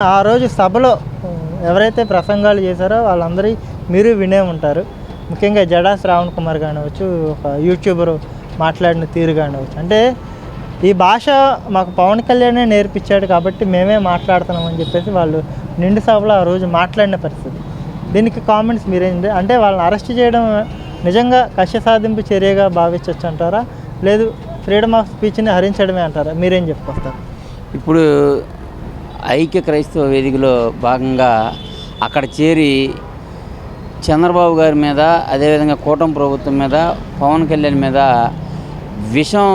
ఆ రోజు సభలో ఎవరైతే ప్రసంగాలు చేశారో వాళ్ళందరి మీరు వినే ఉంటారు. ముఖ్యంగా జడా శ్రావణ్ కుమార్ కానివ్వచ్చు, ఒక యూట్యూబరు మాట్లాడిన తీరు కానివ్వచ్చు. అంటే ఈ భాష మాకు పవన్ కళ్యాణే నేర్పించాడు కాబట్టి మేమే మాట్లాడుతున్నామని చెప్పేసి వాళ్ళు నిండు సభలో ఆ రోజు మాట్లాడిన పరిస్థితి. దీనికి కామెంట్స్ మీరేంటి? అంటే వాళ్ళని అరెస్ట్ చేయడం నిజంగా కక్ష సాధింపు చర్యగా భావించవచ్చు అంటారా, లేదు ఫ్రీడమ్ ఆఫ్ స్పీచ్ని హరించడమే అంటారా? మీరేం చెప్పుకొస్తారు? ఇప్పుడు ఐక్య క్రైస్తవ వేదికలో భాగంగా అక్కడ చేరి చంద్రబాబు గారి మీద, అదేవిధంగా కూటమి ప్రభుత్వం మీద, పవన్ కళ్యాణ్ మీద విషం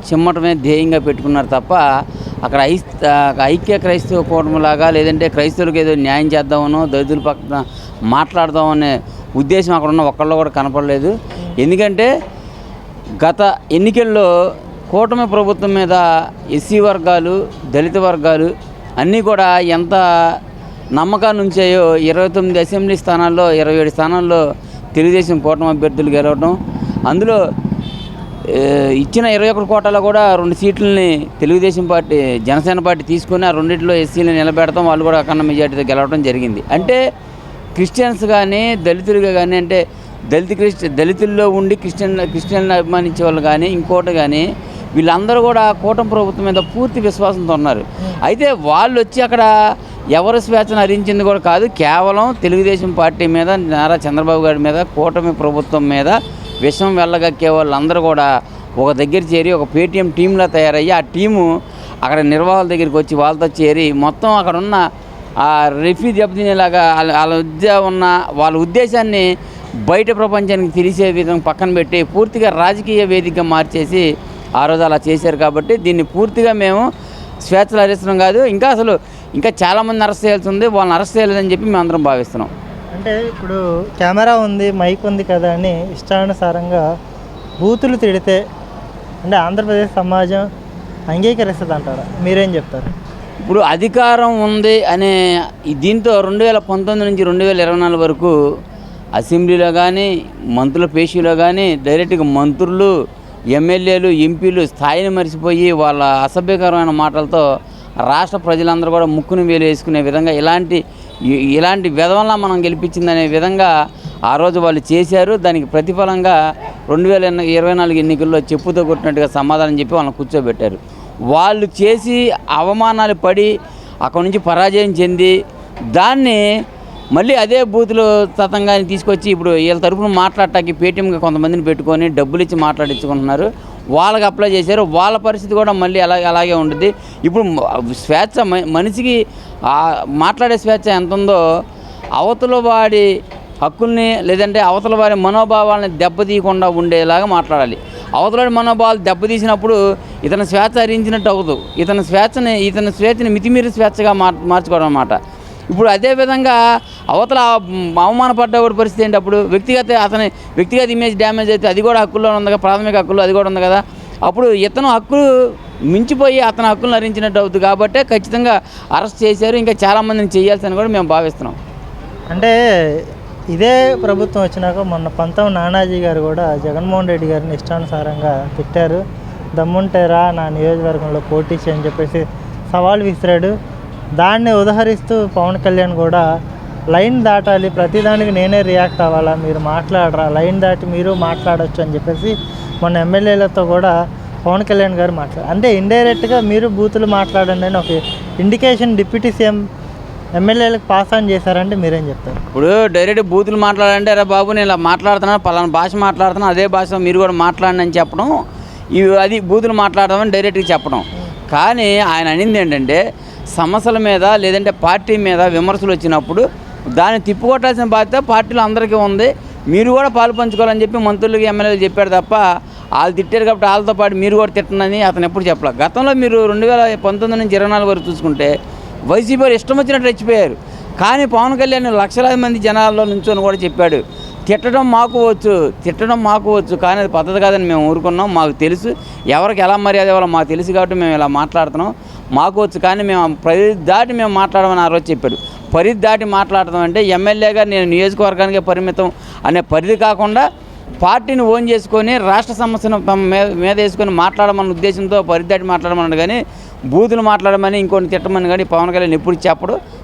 చిమ్మటమే ధ్యేయంగా పెట్టుకున్నారు తప్ప అక్కడ ఐక్య క్రైస్తవ కూటమిలాగా, లేదంటే క్రైస్తవులకు ఏదో న్యాయం చేద్దామనో, దళితుల పక్కన మాట్లాడదామనే ఉద్దేశం అక్కడ ఉన్న ఒక్కళ్ళు కూడా కనపడలేదు. ఎందుకంటే గత ఎన్నికల్లో కూటమి ప్రభుత్వం మీద ఎస్సీ వర్గాలు, దళిత వర్గాలు అన్నీ కూడా ఎంత నమ్మకాన్ని ఉంచాయో 29 అసెంబ్లీ స్థానాల్లో 27 స్థానాల్లో తెలుగుదేశం కూటమి అభ్యర్థులు గెలవడం, అందులో ఇచ్చిన 21 కోటాలో కూడా 2 సీట్లని తెలుగుదేశం పార్టీ, జనసేన పార్టీ తీసుకొని ఆ రెండింటిలో ఎస్సీలు నిలబెడతాం, వాళ్ళు కూడా అఖండ మెజార్టీతో గెలవడం జరిగింది. అంటే క్రిస్టియన్స్ కానీ, దళితులుగా కానీ, అంటే దళితుల్లో ఉండి క్రిస్టియన్ అభిమానించే వాళ్ళు కానీ, ఇంకోటి కానీ, వీళ్ళందరూ కూడా కూటమి ప్రభుత్వం మీద పూర్తి విశ్వాసంతో ఉన్నారు. అయితే వాళ్ళు వచ్చి అక్కడ ఎవరి స్వేచ్ఛను హరించింది కూడా కాదు, కేవలం తెలుగుదేశం పార్టీ మీద, నారా చంద్రబాబు గారి మీద, కూటమి ప్రభుత్వం మీద విషం వెళ్ళగక్కే వాళ్ళందరూ కూడా ఒక దగ్గర చేరి ఒక పేటీఎం టీంలా తయారయ్యి ఆ టీము అక్కడ నిర్వాహకుల దగ్గరికి వచ్చి వాళ్ళతో చేరి మొత్తం అక్కడ ఉన్న ఆ రెఫీ దెబ్బతినేలాగా వాళ్ళ ఉద్దేశాన్ని బయట ప్రపంచానికి తెలిసే విధంగా పక్కన పెట్టి పూర్తిగా రాజకీయ వేదికగా మార్చేసి ఆ రోజు అలా చేశారు. కాబట్టి దీన్ని పూర్తిగా మేము స్వేచ్ఛలు హరిస్తున్నాం కాదు, ఇంకా చాలామంది అరెస్ట్ చేయాల్సి ఉంది, వాళ్ళని అరెస్ట్ చేయలేదని చెప్పి మేము అందరం భావిస్తున్నాం. అంటే ఇప్పుడు కెమెరా ఉంది, మైక్ ఉంది కదా అని ఇష్టానుసారంగా బూతులు తిడితే అంటే ఆంధ్రప్రదేశ్ సమాజం అంగీకరిస్తుంది అంటారా? మీరేం చెప్తారు? ఇప్పుడు అధికారం ఉంది అనే దీంతో 2019 నుంచి 2024 వరకు అసెంబ్లీలో కానీ, మంత్రుల పేషీలో కానీ డైరెక్ట్గా మంత్రులు, ఎమ్మెల్యేలు, ఎంపీలు స్థాయిని మరిచిపోయి వాళ్ళ అసభ్యకరమైన మాటలతో రాష్ట్ర ప్రజలందరూ కూడా ముక్కును వేలు వేసుకునే విధంగా ఇలాంటి విధంగా మనం గెలిపించిందనే విధంగా ఆ రోజు వాళ్ళు చేశారు. దానికి ప్రతిఫలంగా 2024 ఎన్నికల్లో చెప్పుతో కొట్టినట్టుగా సమాధానం చెప్పి వాళ్ళని కూర్చోబెట్టారు. వాళ్ళు చేసి అవమానాలు పడి అక్కడి నుంచి పరాజయం చెంది దాన్ని మళ్ళీ అదే బూతులు తతంగాన్ని తీసుకొచ్చి ఇప్పుడు వీళ్ళ తరఫున మాట్లాడటానికి పేటీఎంగా కొంతమందిని పెట్టుకొని డబ్బులు ఇచ్చి మాట్లాడించుకుంటున్నారు. వాళ్ళకి అప్లై చేశారు, వాళ్ళ పరిస్థితి కూడా మళ్ళీ అలాగే ఉంటుంది. ఇప్పుడు స్వేచ్ఛ, మనిషికి మాట్లాడే స్వేచ్ఛ ఎంత ఉందో అవతల వాడి హక్కుల్ని, లేదంటే అవతల వారి మనోభావాలని దెబ్బతీయకుండా ఉండేలాగా మాట్లాడాలి. అవతల వాడి మనోభావాలు దెబ్బతీసినప్పుడు ఇతని స్వేచ్ఛ హరించినట్టు అవ్వదు, ఇతని స్వేచ్ఛని మితిమీరి స్వేచ్ఛగా మార్చుకోవడం అన్నమాట. ఇప్పుడు అదేవిధంగా అవతల అవమానపడ్డవాడి పరిస్థితి ఏంటి? అప్పుడు అతని వ్యక్తిగత ఇమేజ్ డ్యామేజ్ అయితే అది కూడా హక్కుల్లో ఉంది కదా, ప్రాథమిక హక్కుల్లో అది కూడా ఉంది కదా. అప్పుడు ఇతను హక్కులు మించిపోయి అతని హక్కులను హరించినట్టు అవుతుంది. కాబట్టి ఖచ్చితంగా అరెస్ట్ చేశారు, ఇంకా చాలామందిని చేయాల్సిందని కూడా మేము భావిస్తున్నాం. అంటే ఇదే ప్రభుత్వం వచ్చినాక మొన్న పంతం నానాజీ గారు కూడా జగన్మోహన్ రెడ్డి గారిని ఇష్టానుసారంగా తిట్టారు. దమ్ముంటేరా నా నియోజకవర్గంలో పోటీ చేయని చెప్పేసి సవాల్ విసిరాడు. దాన్ని ఉదహరిస్తూ పవన్ కళ్యాణ్ కూడా లైన్ దాటాలి, ప్రతిదానికి నేనే రియాక్ట్ అవ్వాలా, మీరు మాట్లాడరా, లైన్ దాటి మీరు మాట్లాడవచ్చు అని చెప్పేసి మొన్న ఎమ్మెల్యేలతో కూడా పవన్ కళ్యాణ్ గారు అంటే ఇండైరెక్ట్గా మీరు బూతులు మాట్లాడండి అని ఒక ఇండికేషన్ డిప్యూటీ సీఎం ఎమ్మెల్యేలకు పాస్ ఆన్ చేశారంటే మీరేం చెప్తారు? ఇప్పుడు డైరెక్ట్ బూతులు మాట్లాడంటే అరే బాబు నేను ఇలా మాట్లాడుతున్నాను, పలానా భాష మాట్లాడుతున్నాను, అదే భాష మీరు కూడా మాట్లాడండి అని చెప్పడం, అది బూతులు మాట్లాడదామని డైరెక్ట్గా చెప్పడం. కానీ ఆయన అనింది ఏంటంటే సమస్యల మీద, లేదంటే పార్టీ మీద విమర్శలు వచ్చినప్పుడు దాన్ని తిప్పుకొట్టాల్సిన బాధ్యత పార్టీలో అందరికీ ఉంది, మీరు కూడా పాలు పంచుకోవాలని చెప్పి మంత్రులకి, ఎమ్మెల్యేలు చెప్పాడు తప్ప వాళ్ళు తిట్టారు కాబట్టి వాళ్ళతో పాటు మీరు కూడా తిట్టనని అతను ఎప్పుడు చెప్పలే. గతంలో మీరు 2019 నుంచి 2024 వరకు చూసుకుంటే వైసీపీ వారు ఇష్టం వచ్చినట్టు రెచ్చిపోయారు. కానీ పవన్ కళ్యాణ్ లక్షలాది మంది జనాల్లో నుంచొని కూడా చెప్పాడు, తిట్టడం మాకు వచ్చు కానీ అది పద్ధతి కాదని మేము ఊరుకున్నాం, మాకు తెలుసు ఎవరికి ఎలా మర్యాద ఇవ్వాలో మాకు తెలుసు కాబట్టి మేము ఇలా మాట్లాడుతున్నాం, మాకు వచ్చు కానీ మేము పరిధి దాటి మేము మాట్లాడమని ఆ రోజు చెప్పాడు. పరిధి దాటి మాట్లాడతాం అంటే ఎమ్మెల్యేగా నేను నియోజకవర్గానికే పరిమితం అనే పరిధి కాకుండా పార్టీని ఓన్ చేసుకొని రాష్ట్ర సమస్యను మీద వేసుకొని మాట్లాడమన్న ఉద్దేశంతో పరిధి దాటి మాట్లాడమన్నాడు. కానీ బూతులు మాట్లాడమని ఇంకొని తిట్టమని కానీ పవన్ కళ్యాణ్ ఎప్పుడు చెప్పడు.